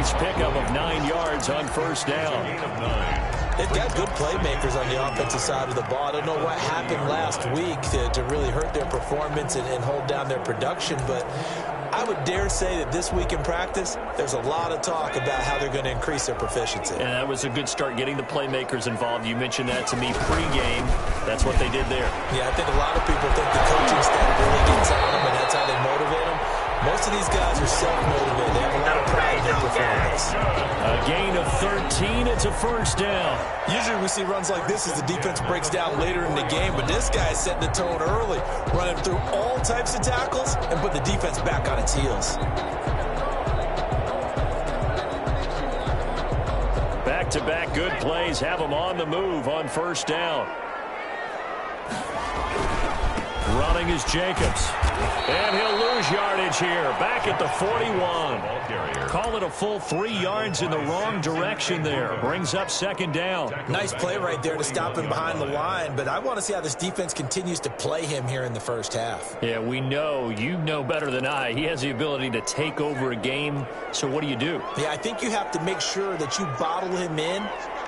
Nice pickup of 9 yards on first down. They've got good playmakers on the offensive side of the ball. I don't know what happened last week to really hurt their performance and hold down their production, but I would dare say that this week in practice, there's a lot of talk about how they're going to increase their proficiency. And that was a good start, getting the playmakers involved. You mentioned that to me pregame. That's what they did there. Yeah, I think a lot of people think the coaching staff really gets on them, and that's how they motivate them. Most of these guys are self-motivated. They have a lot of pride in their performance. A gain of 13. It's a first down. Usually we see runs like this as the defense breaks down later in the game, but this guy is setting the tone early, running through all types of tackles and put the defense back on its heels. Back-to-back good plays have them on the move on first down. Running is Jacobs. And he'll lose yardage here. Back at the 41. Call it a full 3 yards in the wrong direction there. Brings up second down. Nice play right there to stop him behind the line, but I want to see how this defense continues to play him here in the first half. Yeah, we know. You know better than I. He has the ability to take over a game. So what do you do? Yeah, I think you have to make sure that you bottle him in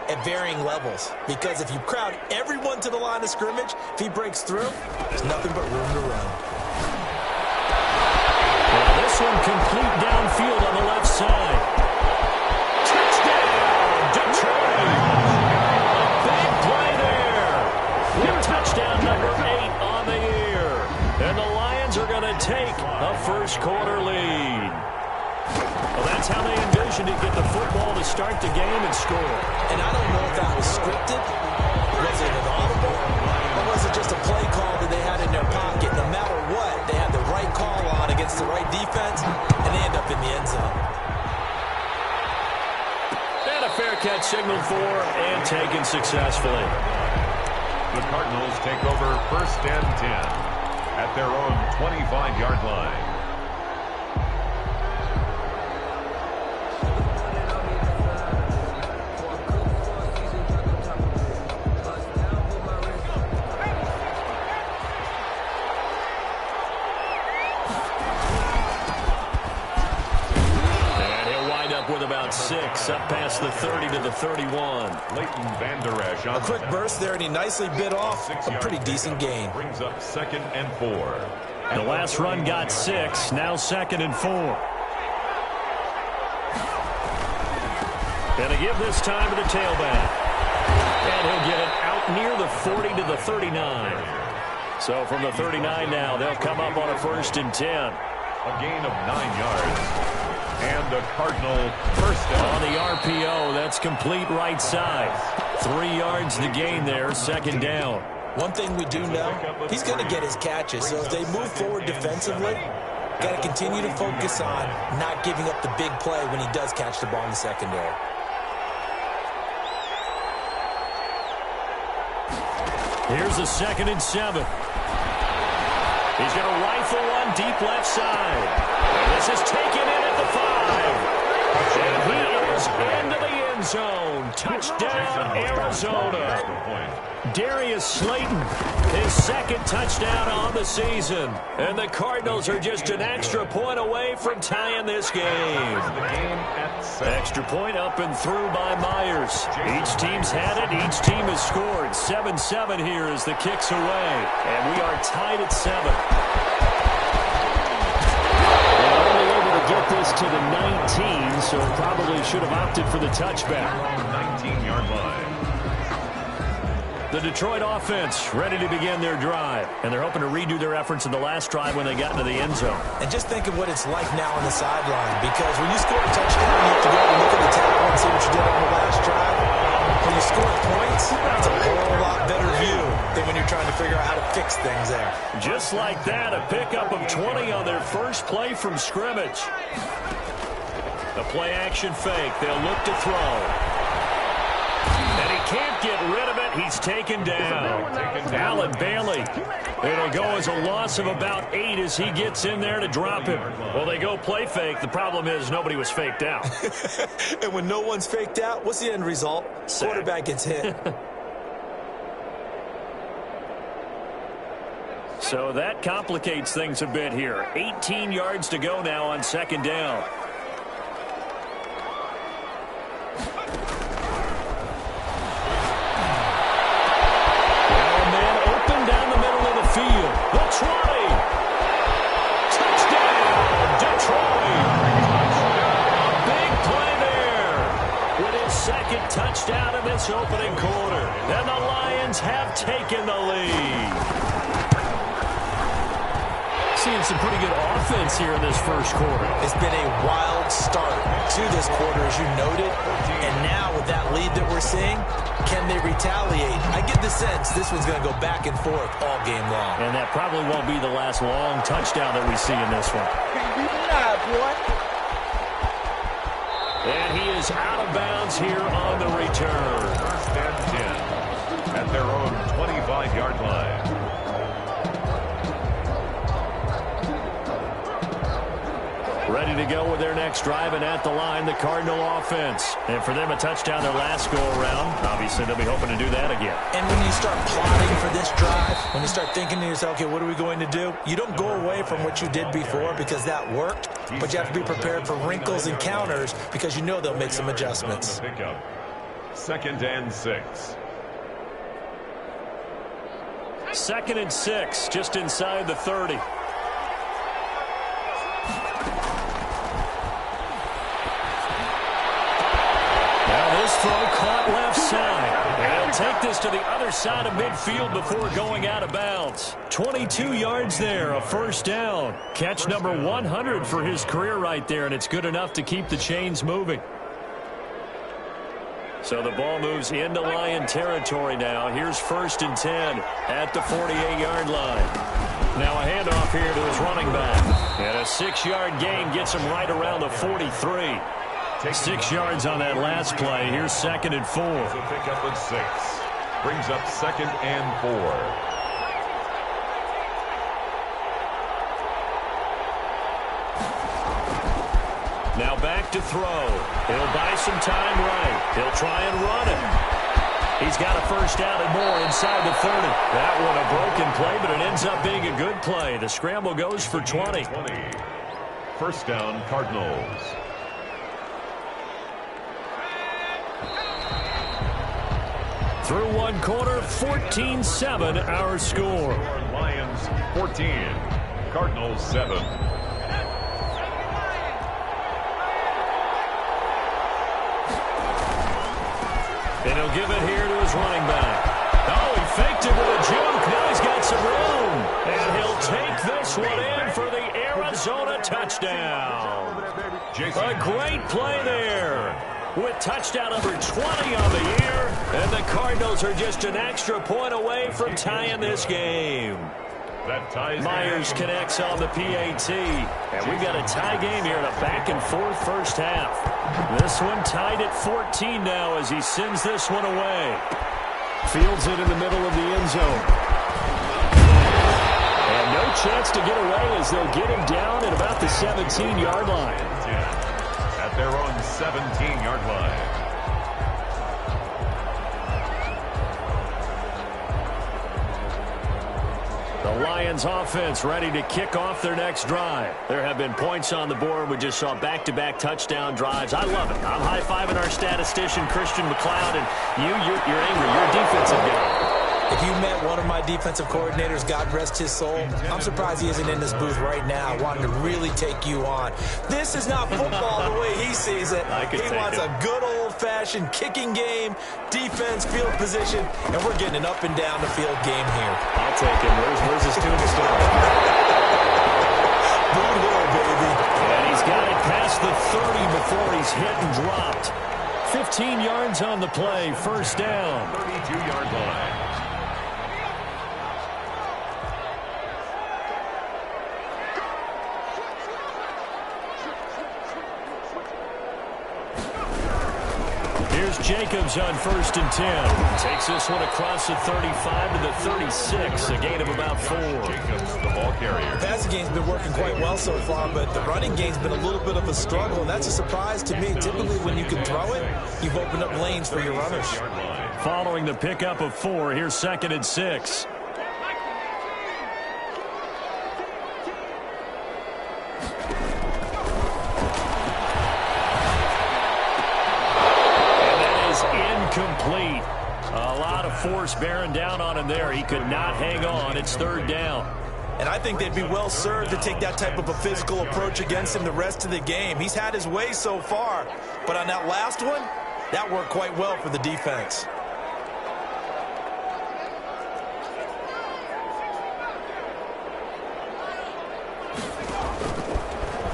at varying levels, because if you crowd everyone to the line of scrimmage, if he breaks through, there's nothing but room to run. Well, this one complete downfield on the left side. Touchdown, Detroit! A big play there. New touchdown number 8 on the year. And the Lions are going to take a first quarter lead. Well, that's how they envisioned it, get the football to start the game and score. And I don't know if that was scripted. Was it an audible? Or was it just a play call that they had in their pocket? No matter what, they had the right call on against the right defense, and they end up in the end zone. And a fair catch signaled for and taken successfully. The Cardinals take over first and 10 at their own 25-yard line. With about 6, up past the 30 to the 31. Leighton Vander Esch. A quick burst there, and he nicely bit off a pretty decent gain. Brings up second and 4. The last run got 6, now second and 4. Going to give this time to the tailback. And he'll get it out near the 40 to the 39. So from the 39 now, they'll come up on a first and 10. A gain of 9 yards. And a Cardinal first down. On the RPO, that's complete right side. 3 yards to gain there, second down. One thing we do know, he's going to get his catches. So as they move forward defensively, got to continue to focus on not giving up the big play when he does catch the ball in the secondary. Here's a 2nd and 7. He's going to rifle one deep left side. And this is taken in at the 5. And he is into the end zone. Touchdown, Arizona. Darius Slayton, his 2nd touchdown on the season. And the Cardinals are just an extra point away from tying this game. Extra point up and through by Myers. Each team's had it. Each team has scored. 7-7 here as the kick's away. And we are tied at 7. Get this to the 19, so probably should have opted for the touchback. 19-yard line. The Detroit offense ready to begin their drive, and they're hoping to redo their efforts in the last drive when they got into the end zone. And just think of what it's like now on the sideline, because when you score a touchdown, you have to go and look at the table and see what you did on the last drive. When you score points, that's a whole lot better view than when you're trying to figure out how to fix things there. Just like that, a pickup of 20 on their first play from scrimmage. A play-action fake. They'll look to throw. And he can't get rid of it. He's taken down. Allen Bailey. It'll go as a loss of about 8 as he gets in there to drop him. Well, they go play fake. The problem is nobody was faked out. And when no one's faked out, what's the end result? Sack. Quarterback gets hit. So that complicates things a bit here. 18 yards to go now on second down. touchdown in this opening quarter. And the Lions have taken the lead. Seeing some pretty good offense here in this first quarter. It's been a wild start to this quarter, as you noted. And now with that lead that we're seeing, can they retaliate? I get the sense this one's going to go back and forth all game long. And that probably won't be the last long touchdown that we see in this one. And he is out of bounds here on the return. First and 10 at their own 25-yard line. Ready to go with their next drive, and at the line, the Cardinal offense. And for them, a touchdown their last go-around. Obviously, they'll be hoping to do that again. And when you start plotting for this drive, when you start thinking to yourself, okay, what are we going to do? You don't go away from what you did before because that worked, but you have to be prepared for wrinkles and counters because you know they'll make some adjustments. Second and 6. 2nd and 6, just inside the 30. This throw caught left side. And he'll take this to the other side of midfield before going out of bounds. 22 yards there, a first down. Catch number 100 for his career right there, and it's good enough to keep the chains moving. So the ball moves into Lion territory now. Here's 1st and 10 at the 48-yard line. Now a handoff here to his running back. And a 6-yard gain gets him right around the 43. 6 yards on that last play. Here's 2nd and 4. So pick up with 6. Brings up 2nd and 4. Now back to throw. He'll buy some time right. He'll try and run it. He's got a first down and more inside the 30. That one a broken play, but it ends up being a good play. The scramble goes for 20. First down, Cardinals. Through one quarter, 14-7 our score. Lions 14, Cardinals 7. And he'll give it here to his running back. Oh, he faked it with a juke. Now he's got some room. And he'll take this one in for the Arizona touchdown. A great play there. With touchdown number 20 on the year, and the Cardinals are just an extra point away from tying this game. Myers connects on the PAT, and we've got a tie game here in a back-and-forth first half. This one tied at 14 now as he sends this one away. Fields it in the middle of the end zone. And no chance to get away as they'll get him down at about the 17-yard line. At their own 17-yard line. The Lions offense ready to kick off their next drive. There have been points on the board. We just saw back-to-back touchdown drives. I love it. I'm high-fiving our statistician, Christian McLeod, and you're angry. You're a defensive guy. If you met one of my defensive coordinators, God rest his soul, I'm surprised he isn't in this booth right now wanting to really take you on. This is not football the way he sees it. He wants a good old-fashioned kicking game, defense, field position, and we're getting an up-and-down-the-field game here. I'll take him. Where's his tombstone? Boot Hill, baby. And he's got it past the 30 before he's hit and dropped. 15 yards on the play, first down. 32-yard line. Here's Jacobs on 1st and 10. Takes this one across the 35 to the 36, a gain of about 4. Jacobs, the ball carrier. The passing game's been working quite well so far, but the running game's been a little bit of a struggle, and that's a surprise to me. Typically, when you can throw it, you've opened up lanes for your runners. Following the pickup of 4, here's 2nd and 6. Complete. A lot of force bearing down on him there. He could not hang on. It's 3rd down. And I think they'd be well served to take that type of a physical approach against him the rest of the game. He's had his way so far, but on that last one, That worked quite well for the defense.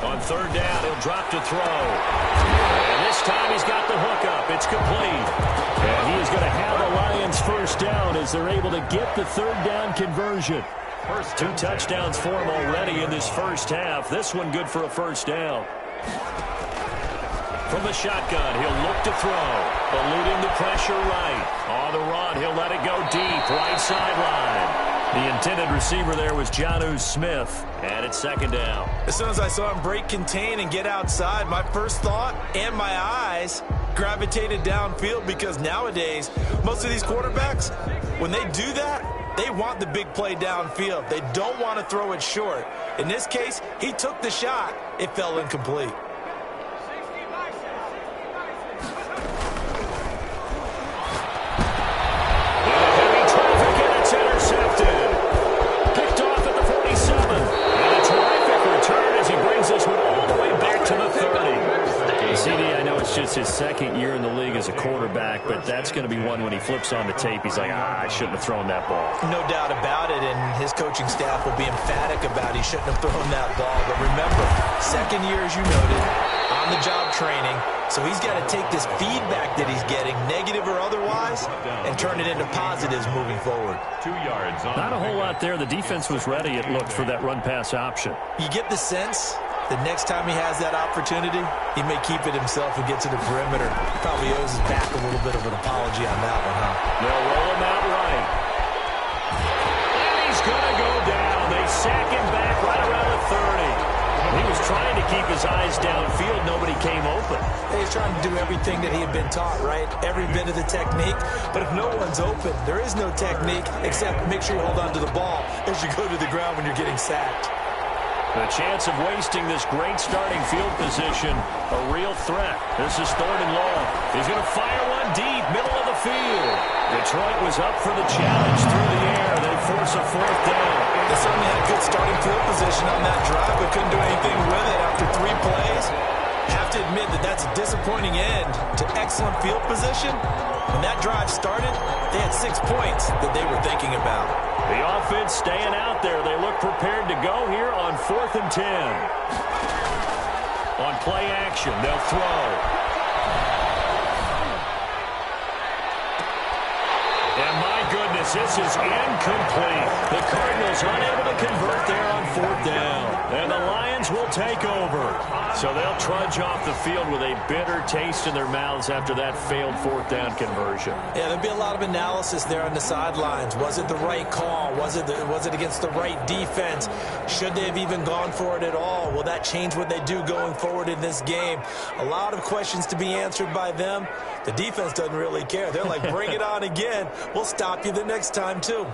On third down, he'll drop to throw. And this time he's got the hook up. It's complete. And he is going to have the Lions first down as they're able to get the third down conversion. Two touchdowns for him already in this first half. This one good for a first down. From the shotgun, he'll look to throw. Eluding the pressure right. On the run, he'll let it go deep. Right sideline. The intended receiver there was Jonnu Smith, and it's second down. As soon as I saw him break contain and get outside, my first thought and my eyes gravitated downfield, because nowadays, most of these quarterbacks, when they do that, they want the big play downfield. They don't want to throw it short. In this case, he took the shot. It fell incomplete. Just his second year in the league as a quarterback, but that's going to be one when he flips on the tape. He's like, I shouldn't have thrown that ball. No doubt about it, and his coaching staff will be emphatic about he shouldn't have thrown that ball. But remember, second year, as you noted, on-the-job training, so he's got to take this feedback that he's getting, negative or otherwise, and turn it into positives moving forward. 2 yards. Not a whole lot there. The defense was ready, it looked, for that run-pass option. You get the sense the next time he has that opportunity, he may keep it himself and get to the perimeter. Probably owes his back a little bit of an apology on that one, huh? They'll roll him out right. And he's going to go down. They sack him back right around the 30. He was trying to keep his eyes downfield. Nobody came open. He's trying to do everything that he had been taught, right? Every bit of the technique. But if no one's open, there is no technique except make sure you hold on to the ball as you go to the ground when you're getting sacked. The chance of wasting this great starting field position, a real threat. This is third and long. He's going to fire one deep, middle of the field. Detroit was up for the challenge through the air. They force a fourth down. They certainly had good starting field position on that drive, but couldn't do anything with it after 3 plays. Have to admit that that's a disappointing end to excellent field position. When that drive started, they had 6 points that they were thinking about. The offense staying out there. They look prepared to go here on 4th and 10. On play action, they'll throw. And my goodness, this is incomplete. The Cardinals unable to convert there on 4th down. And the Lions will take over. So they'll trudge off the field with a bitter taste in their mouths after that failed 4th down conversion. Yeah, there'll be a lot of analysis there on the sidelines. Was it the right call? Was it against the right defense? Should they have even gone for it at all? Will that change what they do going forward in this game? A lot of questions to be answered by them. The defense doesn't really care. They're like, bring it on again. We'll stop you the next time, too.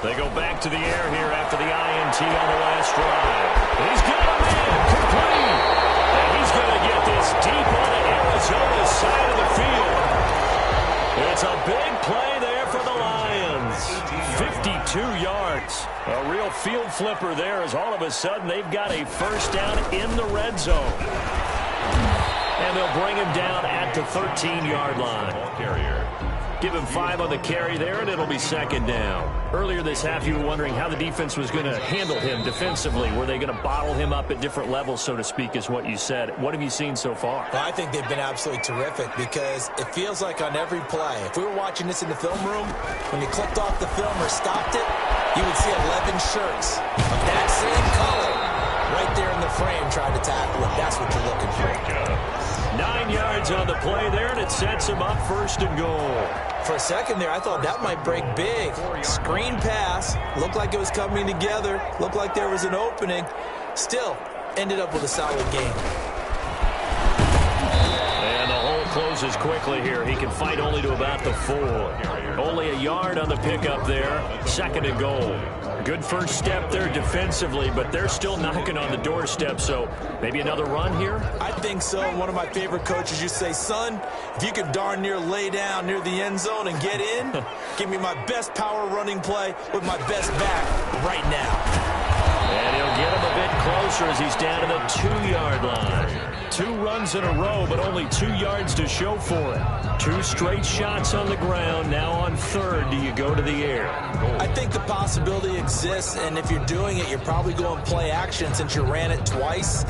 They go back to the air here after the INT on the last drive. He's got a man, complete. And he's going to get this deep on the Arizona side of the field. It's a big play there for the Lions. 52 yards. A real field flipper there as all of a sudden they've got a first down in the red zone. And they'll bring him down at the 13-yard line. Carrier. Give him 5 on the carry there, and it'll be second down. Earlier this half, you were wondering how the defense was going to handle him defensively. Were they going to bottle him up at different levels, so to speak, is what you said. What have you seen so far? Well, I think they've been absolutely terrific because it feels like on every play, if we were watching this in the film room, when you clicked off the film or stopped it, you would see 11 shirts of that same color right there in the frame trying to tackle him. That's what you're looking for. 9 yards on the play there, and it sets him up first and goal. For a second there, I thought that might break big. Screen pass. Looked like it was coming together. Looked like there was an opening. Still, ended up with a solid game. And the hole closes quickly here. He can fight only to about the 4. Only a yard on the pickup there. Second and goal. Good first step there defensively, but they're still knocking on the doorstep, so maybe another run here? I think so. One of my favorite coaches used to say, son, if you could darn near lay down near the end zone and get in, give me my best power running play with my best back right now. And he'll get him a bit closer as he's down to the 2-yard line. 2 runs in a row, but only 2 yards to show for it. 2 straight shots on the ground. Now on third, do you go to the air? I think the possibility exists, and if you're doing it, you're probably going play action since you ran it twice.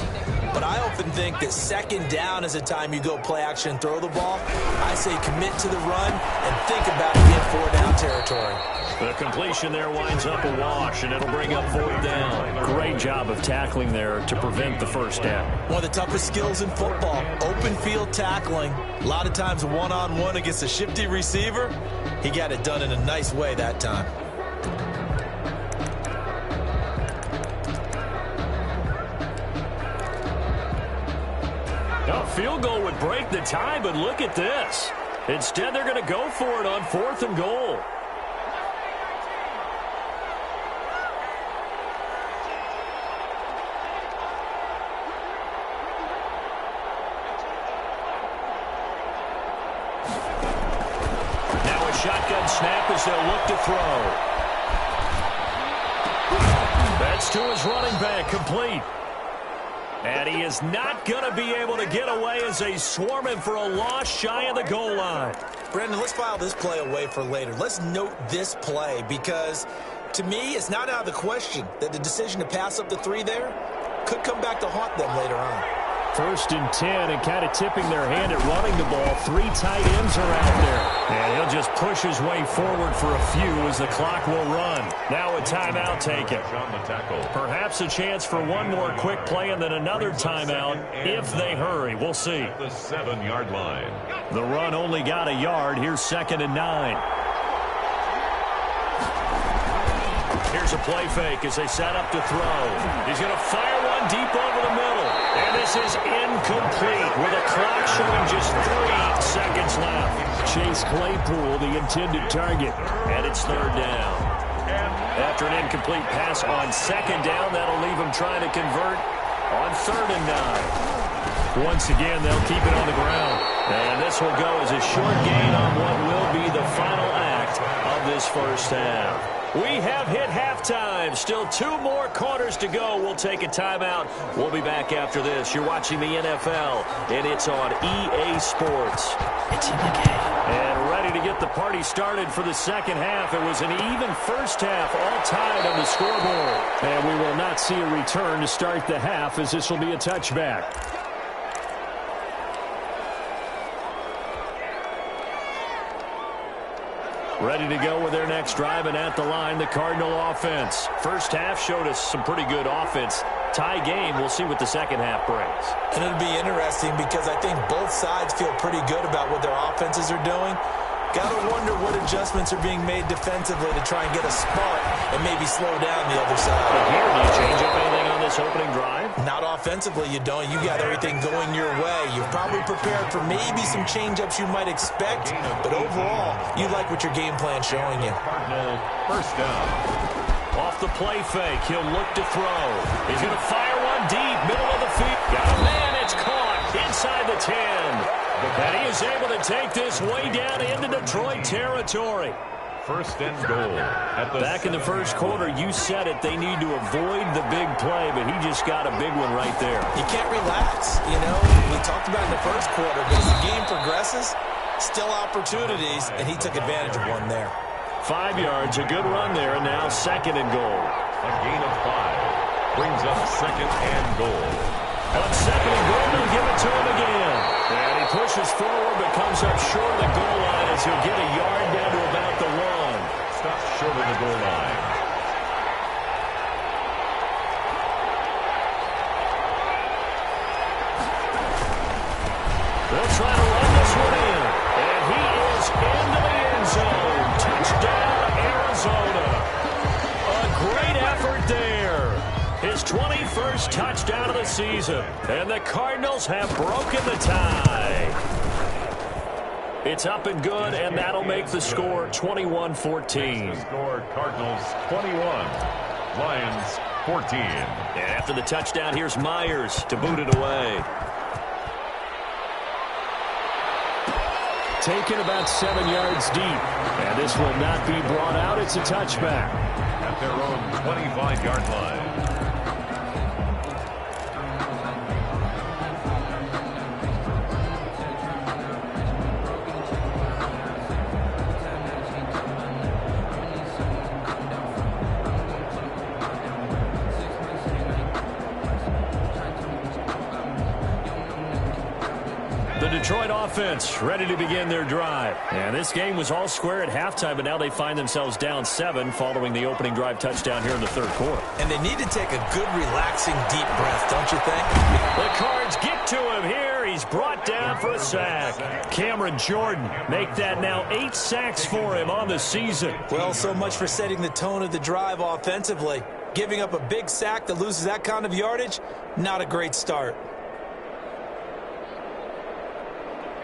But I often think that second down is the time you go play action and throw the ball. I say commit to the run and think about it in 4-down territory. The completion there winds up a wash, and it'll bring up 4th down. Great job of tackling there to prevent the first down. One of the toughest skills in football, open field tackling. A lot of times one-on-one against a shifty receiver. He got it done in a nice way that time. A field goal would break the tie, but look at this. Instead, they're going to go for it on 4th and goal. Now a shotgun snap as they'll look to throw. That's to his running back, complete. And he is not going to be able to get away as they swarm him for a loss shy of the goal line. Brendan, let's file this play away for later. Let's note this play because, to me, it's not out of the question that the decision to pass up the 3 there could come back to haunt them later on. 1st and 10, and kind of tipping their hand at running the ball. 3 tight ends are out there. And he'll just push his way forward for a few as the clock will run. Now a timeout taken. Perhaps a chance for one more quick play and then another timeout if they hurry. We'll see. The 7-yard line. The run only got a yard. Here's 2nd and 9. Here's a play fake as they set up to throw. He's going to fire one deep over the middle. And this is incomplete with a clock showing just 3 seconds left. Chase Claypool, the intended target. And it's 3rd down. After an incomplete pass on 2nd down, that'll leave him trying to convert on 3rd and 9. Once again, they'll keep it on the ground. And this will go as a short gain on what will be the final act of this first half. We have hit halftime. Still 2 more quarters to go. We'll take a timeout. We'll be back after this. You're watching the NFL, and it's on EA Sports. It's in the game. And ready to get the party started for the second half. It was an even first half, all tied on the scoreboard. And we will not see a return to start the half as this will be a touchback. Ready to go with their next drive, and at the line, the Cardinal offense. First half showed us some pretty good offense. Tie game, we'll see what the second half brings. And it'll be interesting because I think both sides feel pretty good about what their offenses are doing. Got to wonder what adjustments are being made defensively to try and get a spark and maybe slow down the other side. But here, do you change up anything on this opening drive? Not offensively, you don't. You got everything going your way. You've probably prepared for maybe some change-ups you might expect, but overall, you like what your game plan's showing you. Cardinal first down. Off the play fake, he'll look to throw. He's going to fire one deep, middle of the field. Got a man, it's caught inside the 10. And he is able to take this way down into Detroit territory. First and goal. Back in the first quarter, you said it. They need to avoid the big play, but he just got a big one right there. You can't relax, you know. We talked about in the first quarter, but as the game progresses, still opportunities, and he took advantage of one there. 5 yards, a good run there, and now 2nd and goal. A gain of 5. Brings up 2nd and goal. On 2nd and goal, they'll give it to him again. And he pushes forward, but comes up short of the goal line as he'll get a yard down to about the 1. Stops short of the goal line. They'll try to run this one in. And he is into the end zone. Touchdown, Arizona. A great effort there. His 21st touchdown of the season. And the Cardinals have broken the tie. It's up and good, and that'll make the score 21-14. Score Cardinals 21, Lions 14. And after the touchdown, here's Myers to boot it away. Taken about 7 yards deep. And this will not be brought out. It's a touchback. At their own 25-yard line. The Detroit offense ready to begin their drive. And this game was all square at halftime, but now they find themselves down 7 following the opening drive touchdown here in the third quarter. And they need to take a good, relaxing, deep breath, don't you think? The Cards get to him here. He's brought down for a sack. Cameron Jordan make that now 8 sacks for him on the season. Well, so much for setting the tone of the drive offensively. Giving up a big sack that loses that kind of yardage, not a great start.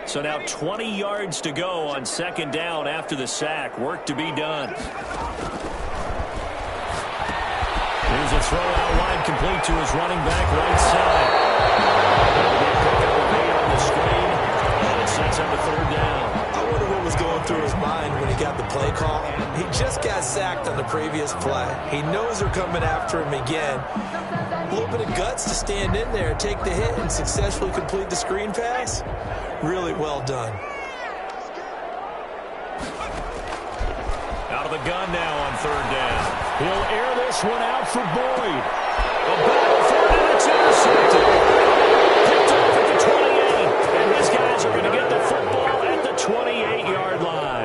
So now 20 yards to go on second down after the sack. Work to be done. Here's a throw out wide, complete to his running back right side. On the screen, and it sets up a third down. I wonder what was going through his mind when he got the play call. He just got sacked on the previous play. He knows they're coming after him again. A little bit of guts to stand in there, take the hit, and successfully complete the screen pass. Really well done. Out of the gun now on third down. He'll air this one out for Boyd. A battle for it, and it's intercepted. Picked off at the 28. And these guys are going to get the football at the 28-yard line.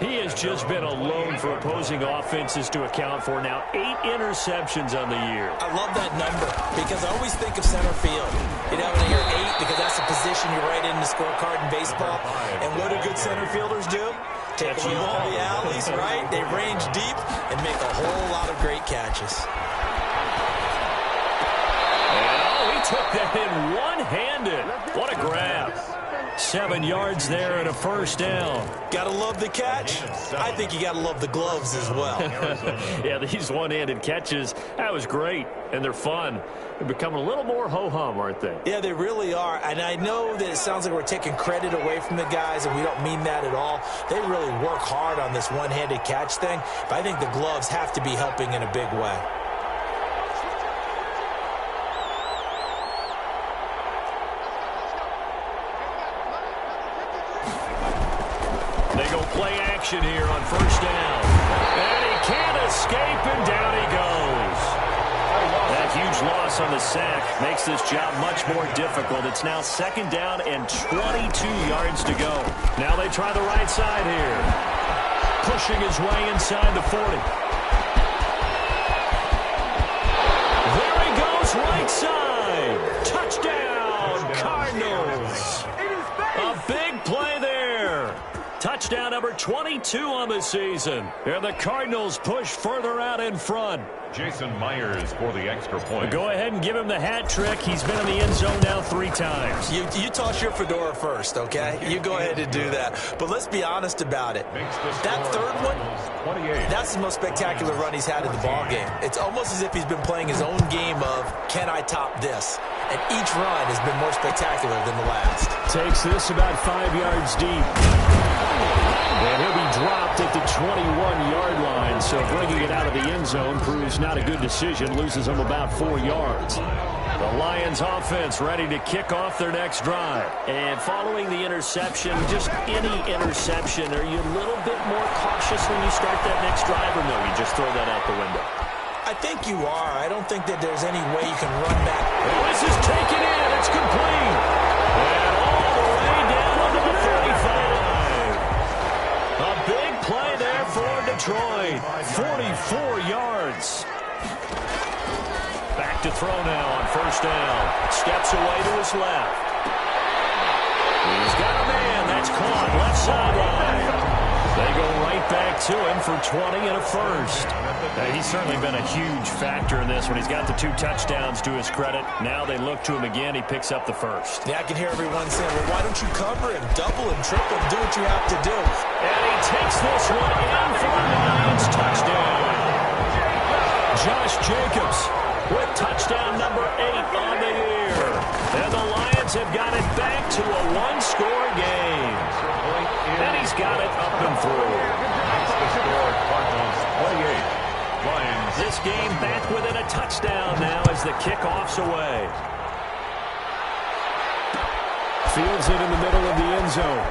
He has just been alone for opposing offenses to account for now 8 interceptions on the year. I love that number because I always think of center field. You know, when I hear 8, because that's the position you write in the scorecard in baseball. And what do good center fielders do? Take the ball in the alleys, right? They range deep and make a whole lot of great catches. Oh, he took that in one-handed. What a grab. 7 yards there and a first down. Gotta love the catch. I think you gotta love the gloves as well. Yeah, these one-handed catches, that was great, and they're fun. They're becoming a little more ho-hum, aren't they? Yeah, they really are. And I know that it sounds like we're taking credit away from the guys, and we don't mean that at all. They really work hard on this one-handed catch thing, but I think the gloves have to be helping in a big way. They go play action here on first down. And he can't escape, and down he goes. That huge loss on the sack makes this job much more difficult. It's now second down and 22 yards to go. Now they try the right side here. Pushing his way inside the 40. There he goes, right side. Touchdown, Cardinals. A big play there. Touchdown number 22 on the season. And the Cardinals push further out in front. Jason Myers for the extra point. Go ahead and give him the hat trick. He's been in the end zone now 3 times. You toss your fedora first, okay? You go ahead and do that. But let's be honest about it. That third one, 28. that's the most spectacular run he's had in the ballgame. It's almost as if he's been playing his own game of, can I top this? And each run has been more spectacular than the last. Takes this about 5 yards deep. And he'll be dropped at the 21-yard line, so bringing it out of the end zone proves not a good decision, loses him about 4 yards. The Lions offense ready to kick off their next drive. And following the interception, just any interception, are you a little bit more cautious when you start that next drive, or no, you just throw that out the window? I think you are. I don't think that there's any way you can run back. Well, this is taken in. It's complete. And all the way down to the 35. A big play there for Detroit. 44 yards. Back to throw now on first down. Steps away to his left. He's got a man. That's caught left sideline. They go right back to him for 20 and a first. He's certainly been a huge factor in this when he's got the 2 touchdowns to his credit. Now they look to him again. He picks up the first. Yeah, I can hear everyone saying, well, why don't you cover him, double him, triple him, do what you have to do. And he takes this one in for the Lions touchdown. Josh Jacobs with touchdown number 8 on the year. And the Lions have got it back to a 1-score game. And he's got it up and through. The score, Cardinals 28. Lions. This game back within a touchdown now as the kickoff's away. Fields it in the middle of the end zone.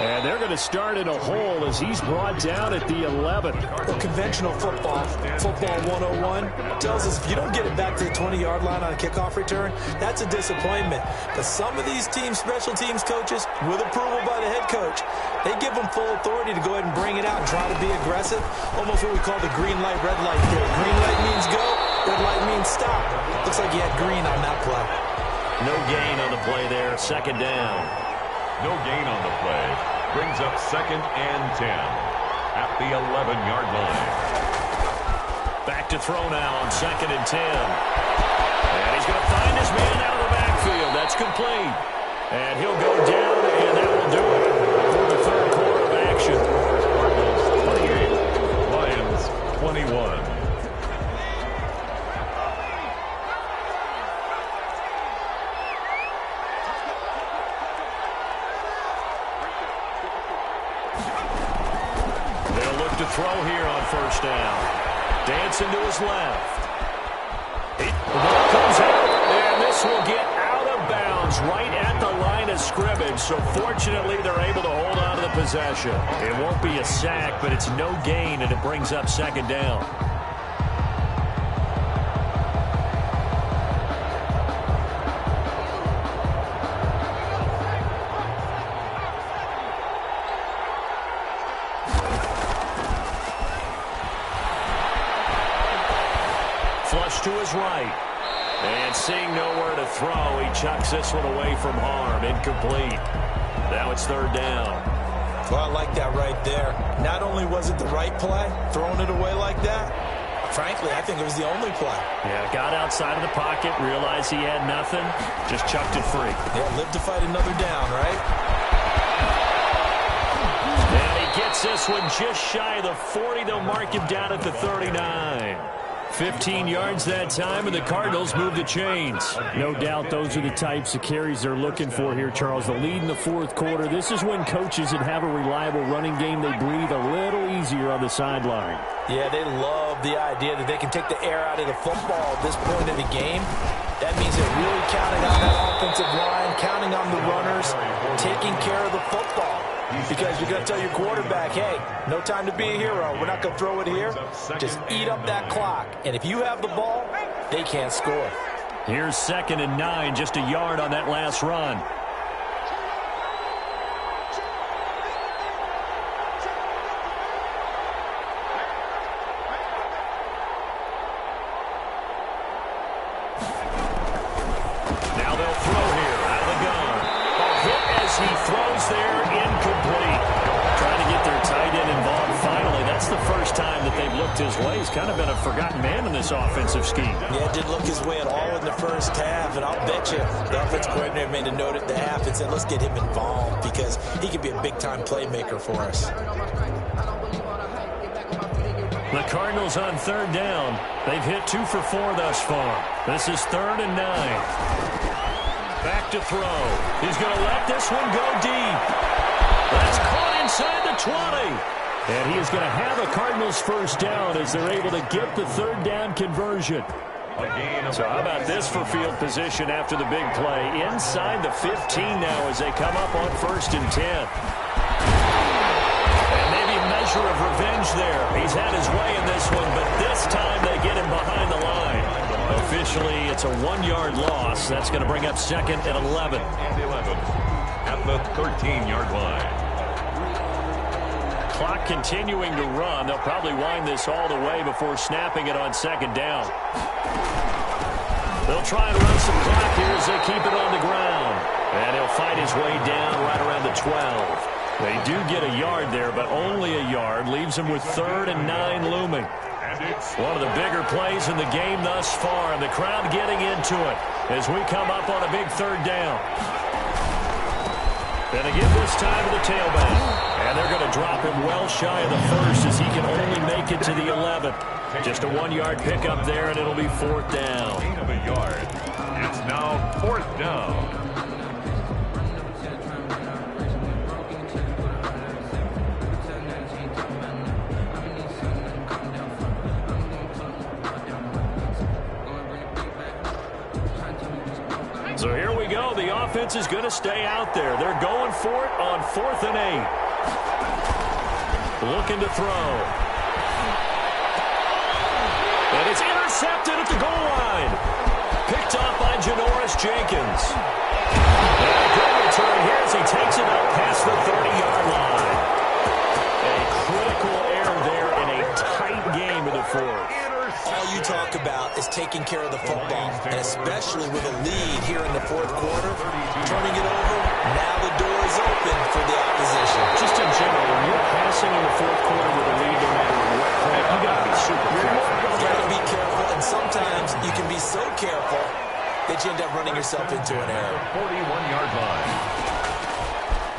And And they're going to start in a hole as he's brought down at the 11. Well, conventional football 101, tells us if you don't get it back to the 20-yard line on a kickoff return, that's a disappointment. But some of these teams, special teams coaches, with approval by the head coach, they give them full authority to go ahead and bring it out and try to be aggressive. Almost what we call the green light, red light theory. Green light means go, red light means stop. Looks like you had green on that play. No gain on the play there, second down. No gain on the play. Brings up 2nd and 10 at the 11-yard line. Back to throw now on 2nd and 10. And he's going to find his man out of the backfield. That's complete. And he'll go down, and that will do it for the third quarter of action. Cardinals 28, Lions 21. To throw here on first down. Dancing to his left. The ball comes out, and this will get out of bounds right at the line of scrimmage. So fortunately, they're able to hold on to the possession. It won't be a sack, but it's no gain, and it brings up second down. Flush to his right. And seeing nowhere to throw, he chucks this one away from harm. Incomplete. Now it's third down. Well, I like that right there. Not only was it the right play, throwing it away like that, frankly, I think it was the only play. Yeah, got outside of the pocket, realized he had nothing, just chucked it free. Yeah, live to fight another down, right? And he gets this one just shy of the 40. They'll mark him down at the 39. 15 yards that time, and the Cardinals move the chains. No doubt those are the types of carries they're looking for here, Charles. The lead in the fourth quarter. This is when coaches that have a reliable running game, they breathe a little easier on the sideline. Yeah, they love the idea that they can take the air out of the football at this point of the game. That means they're really counting on that offensive line, counting on the runners, taking care of the football. Because you're going to tell your quarterback, hey, no time to be a hero. We're not going to throw it here. Just eat up that clock. And if you have the ball, they can't score. Here's 2nd and 9, just a yard on that last run. Now they'll throw here out of the gun. A hit as he throws there, incomplete. Trying to get their tight end involved finally. That's the first time that they've looked his way. He's kind of been a forgotten man in this offensive scheme. Yeah, it didn't look his way at all in the first half, and I'll bet you the offensive coordinator made a note at the half and said, let's get him involved because he could be a big-time playmaker for us. The Cardinals on third down. They've hit 2 for 4 thus far. This is 3rd and 9. Back to throw. He's going to let this one go deep. That's caught inside the 20. And he is going to have a Cardinals first down as they're able to get the third down conversion. So how about this for field position after the big play? Inside the 15 now as they come up on 1st and 10. And maybe a measure of revenge there. He's had his way in this one, but this time they get him behind the line. Officially, it's a 1-yard loss. That's going to bring up 2nd and 11. At the 13-yard line. Clock continuing to run. They'll probably wind this all the way before snapping it on 2nd down. They'll try and run some clock here as they keep it on the ground. And he'll fight his way down right around the 12. They do get a yard there, but only a yard. Leaves them with 3rd and 9 looming. One of the bigger plays in the game thus far, and the crowd getting into it as we come up on a big 3rd down. And again this time to the tailback. And they're going to drop him well shy of the 1st as he can only make it to the 11th. Just a 1-yard pickup there, and it'll be 4th down. Gain of a yard. It's now 4th down. So here we go. The offense is going to stay out there. They're going for it on 4th and 8. Looking to throw. And it's intercepted at the goal line. Picked off by Janoris Jenkins. And a good return here as he takes it up past the 30-yard line. A critical error there in a tight game in the fourth. All you talk about is taking care of the football, and especially with a lead here in the fourth quarter. Turning it over, now the door is open for the opposition. Just in general, when you're passing in the fourth quarter with a lead, no matter what play, you got to be super careful. You got to be careful, and sometimes you can be so careful that you end up running yourself into an error. 41-yard line.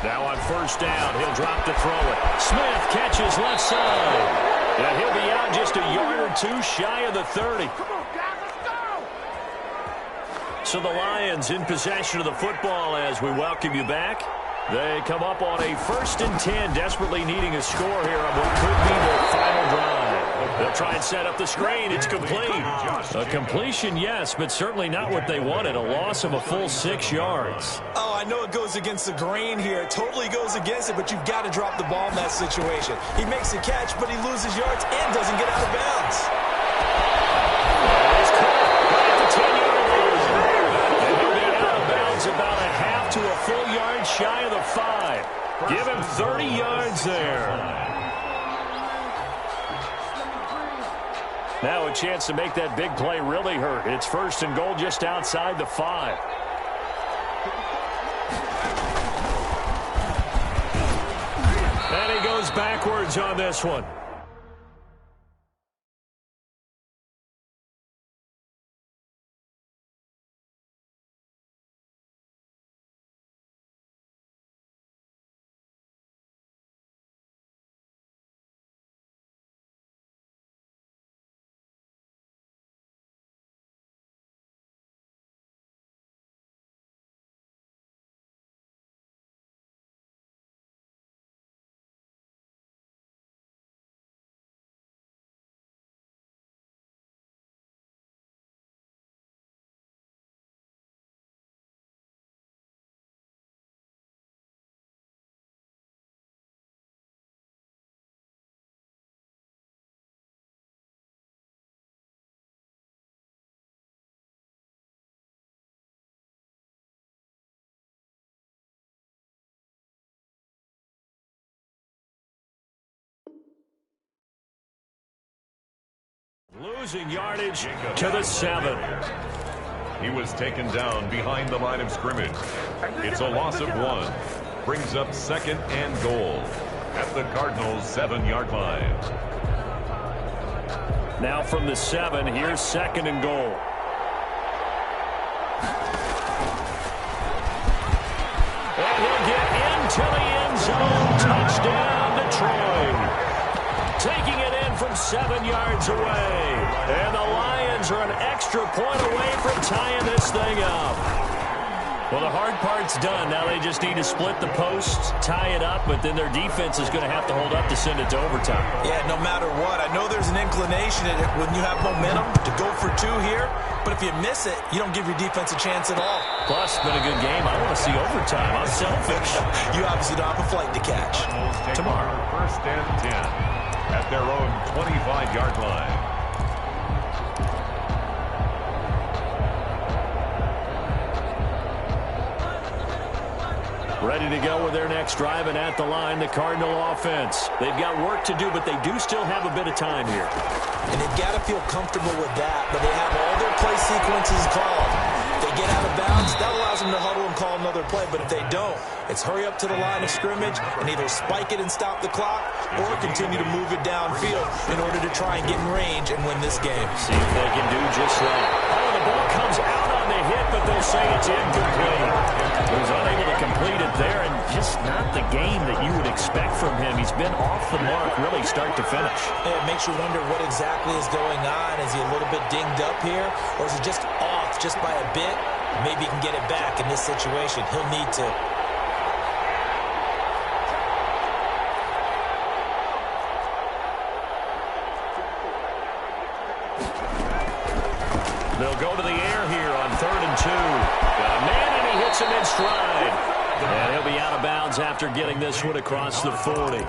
Now on first down, he'll drop to throw it. Smith catches left side. And he'll be out just a yard or two shy of the 30. So the Lions in possession of the football as we welcome you back. They come up on a 1st and 10, desperately needing a score here on what could be their final drive. They'll try and set up the screen. It's complete. A completion, yes, but certainly not what they wanted. A loss of a full 6 yards. Oh, I know it goes against the grain here. It totally goes against it, but you've got to drop the ball in that situation. He makes a catch, but he loses yards and doesn't get out of bounds. He's caught right at the 10-yard line. And he'll be out of bounds about a half to a full yard shy of the 5. Give him 30 yards there. Now a chance to make that big play really hurt. It's 1st and goal just outside the 5. And he goes backwards on this one. Losing yardage to the 7. He was taken down behind the line of scrimmage. It's a loss of 1. Brings up 2nd and goal at the Cardinals' 7-yard line. Now from the 7, here's 2nd and goal. And he'll get into the end zone. Touchdown, Detroit. Taking it in from 7 yards away. And the Lions are an extra point away from tying this thing up. Well, the hard part's done. Now they just need to split the posts, tie it up, but then their defense is going to have to hold up to send it to overtime. Yeah, no matter what. I know there's an inclination when you have momentum to go for 2 here, but if you miss it, you don't give your defense a chance at all. Plus, it's been a good game. I want to see overtime. I'm selfish. You obviously don't have a flight to catch. Tomorrow, 1st and 10. At their own 25-yard line. Ready to go with their next drive, and at the line, the Cardinal offense. They've got work to do, but they do still have a bit of time here. And they've got to feel comfortable with that, but they have all their play sequences called. If they get out of bounds, that allows them to huddle and call another play, but if they don't, it's hurry up to the line of scrimmage and either spike it and stop the clock or continue to move it downfield in order to try and get in range and win this game. See if they can do just that. Oh, the ball comes out on the hit, but they'll say it's incomplete. He was unable to complete it there, and just not the game that you would expect from him. He's been off the mark really start to finish. It makes you wonder what exactly is going on. Is he a little bit dinged up here, or is he just off just by a bit? Maybe he can get it back in this situation. He'll need to. They'll go to the air here on 3rd and 2. Got a man, and he hits him in stride. And he'll be out of bounds after getting this one across the 40.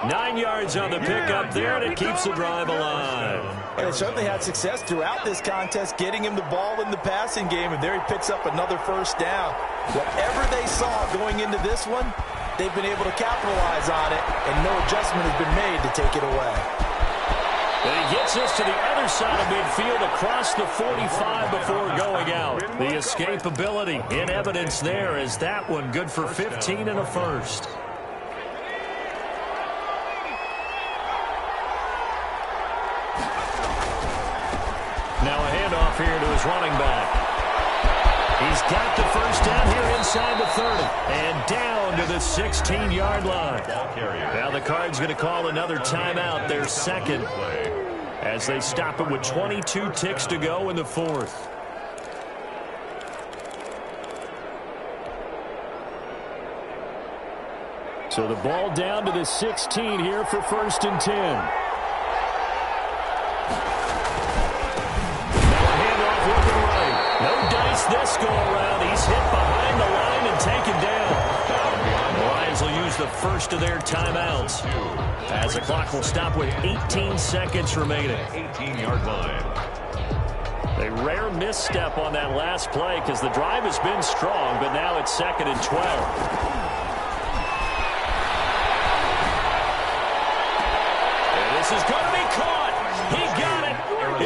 9 yards on the pickup there, and it keeps the drive alive. And they certainly had success throughout this contest, getting him the ball in the passing game, and there he picks up another first down. Whatever they saw going into this one, they've been able to capitalize on it, and no adjustment has been made to take it away. And he gets us to the other side of midfield across the 45 before going out. The escapability in evidence there is that one good for 15 and a first. Now a handoff here to his running back. He's got the first down here inside the 30 and down to the 16-yard line. Now the Cards going to call another timeout, their second, as they stop it with 22 ticks to go in the fourth. So the ball down to the 16 here for 1st and 10. This go around, he's hit behind the line and taken down. The Lions will use the first of their timeouts as the clock will stop with 18 seconds remaining. 18-yard line. A rare misstep on that last play because the drive has been strong, but now it's 2nd and 12. And this is going to be caught. He got it.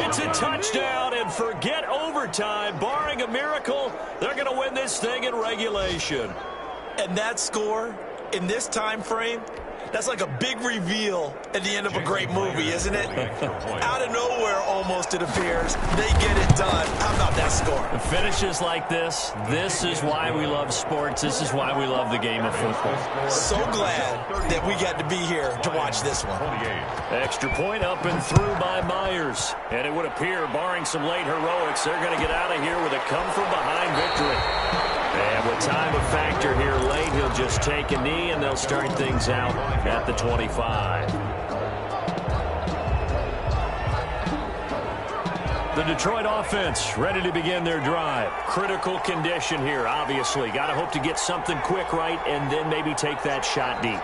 It's a touchdown, and forget overtime. Barring a miracle, they're going to win this thing in regulation. And that score in this time frame, that's like a big reveal at the end of a great movie, isn't it? Out of nowhere, almost, it appears. They get it done. How about that score? Finishes like this is why we love sports. This is why we love the game of football. So glad that we got to be here to watch this one. Extra point up and through by Myers. And it would appear, barring some late heroics, they're going to get out of here with a come-from-behind victory. And with time a factor here late, he'll just take a knee, and they'll start things out at the 25. The Detroit offense ready to begin their drive. Critical condition here, obviously. Got to hope to get something quick right and then maybe take that shot deep.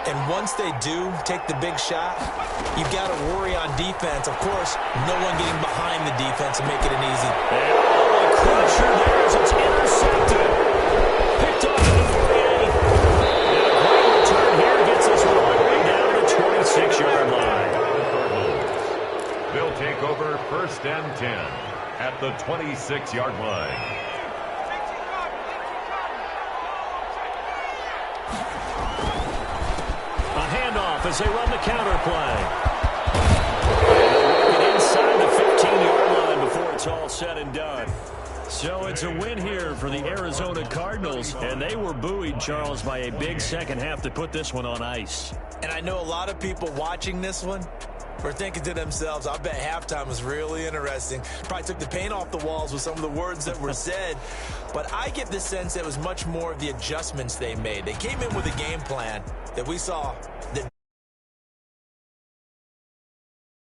And once they do take the big shot, you've got to worry on defense. Of course, no one getting behind the defense and making it easy. And a crusher there as it's intercepted. Picked off at the 48. And a great return here gets us all the way down to the 26-yard line. They'll take over 1st and 10 at the 26-yard line. As they run the counter play. And they'll inside the 15-yard line before it's all said and done. So it's a win here for the Arizona Cardinals, and they were buoyed, Charles, by a big second half to put this one on ice. And I know a lot of people watching this one were thinking to themselves, I bet halftime was really interesting. Probably took the paint off the walls with some of the words that were said. But I get the sense that it was much more of the adjustments they made. They came in with a game plan that we saw that